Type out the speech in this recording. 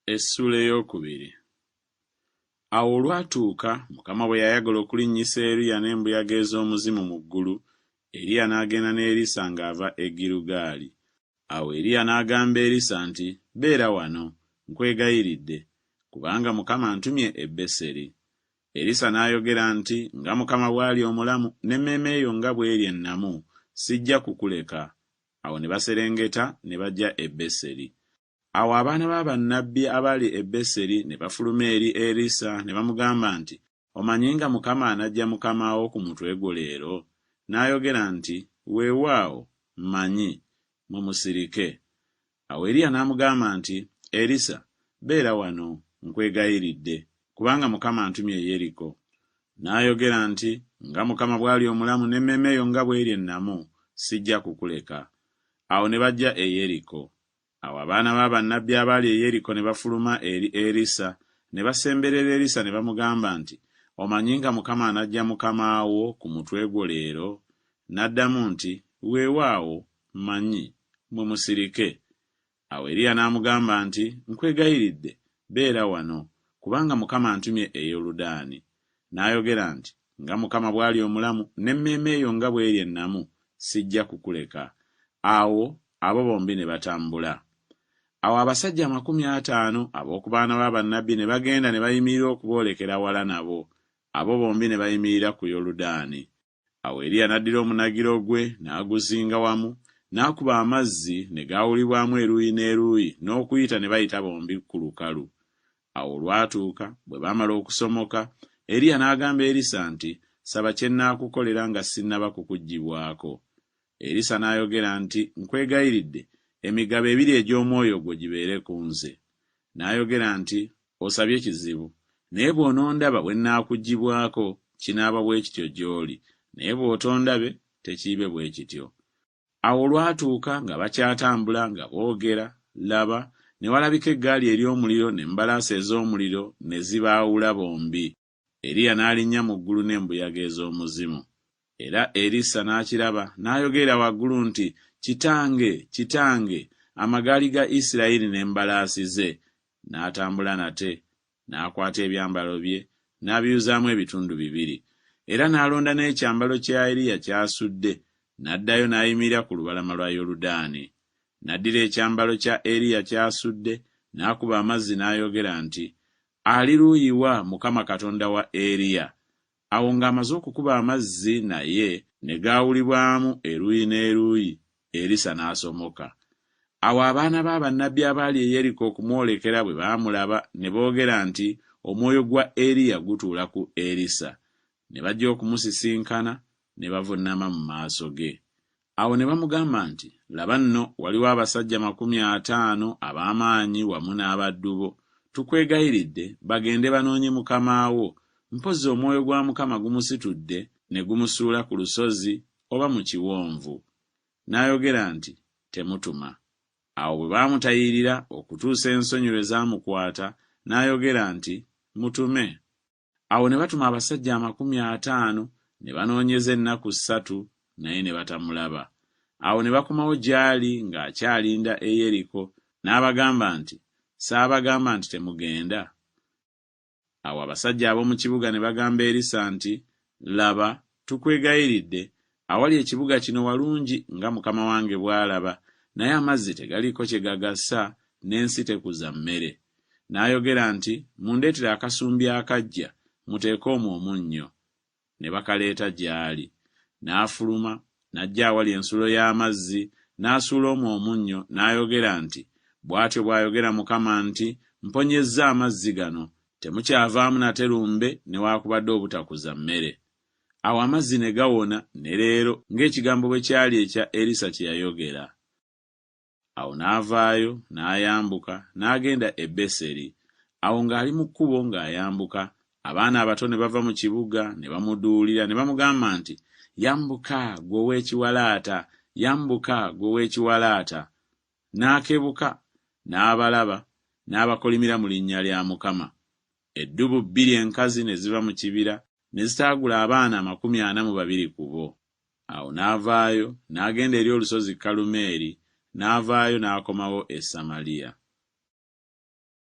Essuula ey'okubiri. Awo olwatuuka Mukama bwe yayagala okulinnyisa Eriya n'embuyaga ez'omuzimu mu ggulu, Eriya n'agenda ne Erisa ng'ava e Girugaali. Awo Eriya n'agamba Erisa nti, "Beera wano, nkwegayiridde, kubanga Mukama antumye e Beseri." Erisa n'ayogera nti, "Nga Mukama bw'ali omulamu, n'emmeeme yo nga bw'eri ennamu, sijja kukuleka." Awo ne baserengeta ne bajja e Beseri. Awo abaana b'abannabbi abaali e Beseri ne bafuluma eri Erisa ne bamugamba nti, "Omanyi nga Mukama anaggya mukama wo ku mutwe gwo leero?" N'ayogera nti, "Weewaawo, mmanyi, mumusirike." Awo Eriya n'amugamba nti, "Erisa, beera wano, nkwegayiridde, kubanga Mukama antumye e Yeriko." N'ayogera nti, "Nga Mukama bw'ali omulamu, n'emmeeme yo nga bw'eri ennamu, sijja kukuleka." Awo ne bajja e Yeriko. Awo abaana b'abannabbi abaali e Yeriko ne bafuluma eri Erisa ne basemberera Erisa ne bamugamba nti, "Omanyi nga Mukama anaggya mukama wo ku mutwe gwo leero?" N'addamu nti, "Weewaawo, mmanyi, mumusirike." Awo Eriya n'amugamba nti, "Nkwegayiridde, beera wano, kubanga Mukama antumye e Yoludaani." N'ayogera nti, "Nga Mukama bw'ali omulamu, n'emmeeme yo nga bw'eri ennamu, sijja kukuleka." Awo abo bombi ne batambula. Awo abasajja 50 ab'oku baana b'abannabbi ne bagenda ne bayimirira okuboolekera wala nabo. Abo bombi ne bayimirira ku Yoludaani. Awo Eriya n'addira omunagiro gwe n'aguzinga wamu, n'akuba amazzi ne gaawulibwamu eruuyi n'eruuyi, n'okuyita ne bayita bombi ku lukalu. Awo olwatuuka bwe baamala okusomoka, Eriya n'agamba Erisa nti, "Saba kye nnaakukolera nga sinnaba kukuggyibwako." Erisa n'ayogera nti, "Nkwegayiridde, emigabo 2 egy'omwoyo gwo gibeere ku nze." N'ayogera nti, "Osabye kizibu, naye bw'onondaba bwe nnaakuggyibwako, kinaaba bwe kityo gy'oli, naye bw'otondabe, tekiibe bwe kityo." Awo olwatuuka nga bakyatambula nga boogera, laba, ne walabika eggaali ery'omuliro n'embalaasi ez'omuliro ne zibaawula bombi. Eriya n'alinnya mu ggulu n'embuyaga ez'omuzimu. Era Erisa n'akiraba, n'ayogerera waggulu nti, "Kitange, kitange, amagaali ga Isirayiri n'embalaasi ze." N'atambula nate, n'akwata ebyambalo bye, n'abiyuzaamu ebitundu 2, era n'alonda n'ekyambalo kya Eriya ky'asudde, n'addayo n'ayimirira ku lubalama lwa Yoludaani. N'addira ekyambalo kya Eriya ky'asudde, n'akuba amazzi n'ayogera nti, "Ali luuyi wa Mukama Katonda wa Eriya?" Awo ng'amaze okukuba amazzi naye ne gaawulibwamu eruuyi n'eruuyi, Erisa n'asomoka. Awo abaana b'abannabbi abaali e Yeriko okumwolekera bwe baamulaba ne boogera nti, "Omwoyo gwa Eriya gutuula ku Erisa." Ne bajja okumusisinkana ne bavuunama mu maaso ge. Awo ne bamugamba nti, "Laba nno waliwo abasajja 50 ab'amaanyi wamu n'abaddu bo. Tukwegayiridde bagende banoonye mukama wo. Mpozzi omwoyo gwa Mukama gumusitudde ne gumusuula ku lusozi oba mu kiwonvu." N'ayogera nti, "Temutuma." Awo bwe baamutayirira okutuusa ensonyi lwe zaamukwata, n'ayogera nti, "Mutume." Awo ne batuma abasajja 50 ne banoonyeza ennaku 3 naye ne batamulaba. Awo ne bakomawo gy'ali ng'akyalinda e Yeriko, n'abagamba nti, "Saabagamba nti temugenda?" Awo abasajja ab'omu kibuga ne bagamba Erisa nti, "Laba, tukwegayiridde, awali ekibuga kino walungi nga mukama wange bw'alaba, naye amazzi tegaliiko kye gagasa, n'ensi tekuza mmere." N'ayogera nti, "Mundeetere akasumbi akajja, muteeke omwo omunnyo." Ne bakaleeta gy'ali. N'afuluma, n'ajja awali ensulo y'amazzi, n'asuula omwo omunnyo, n'ayogera nti, "Bw'atyo bw'ayogera Mukama nti, mponyezza amazzi gano, temukyavaamu nate lumbe newaakubadde obutakuza mmere." Awo amazzi ne gawona ne leero ng'ekigambo bwe kyali ekya Erisa kye yayogera. Awo n'avaayo n'ayambuka n'agenda e Beseri. Awo ng'ali mu kkubo ng'ayambuka, abaana abato ne bava mu kibuga ne bamuduulira ne bamugamba nti, "Yambuka ggwe ow'ekiwalaata, yambuka ggwe ow'ekiwalaata." N'akebuka n'abalaba n'abakolimira mu linnya lya Mukama. Eddubu 2 enkazi ne ziva mu kibira ne zitaagula abaana 42 ku bo. Awo n'avaayo n'agenda eri olusozi Kalumeeri, n'avaayo n'akomawo e Samaliya.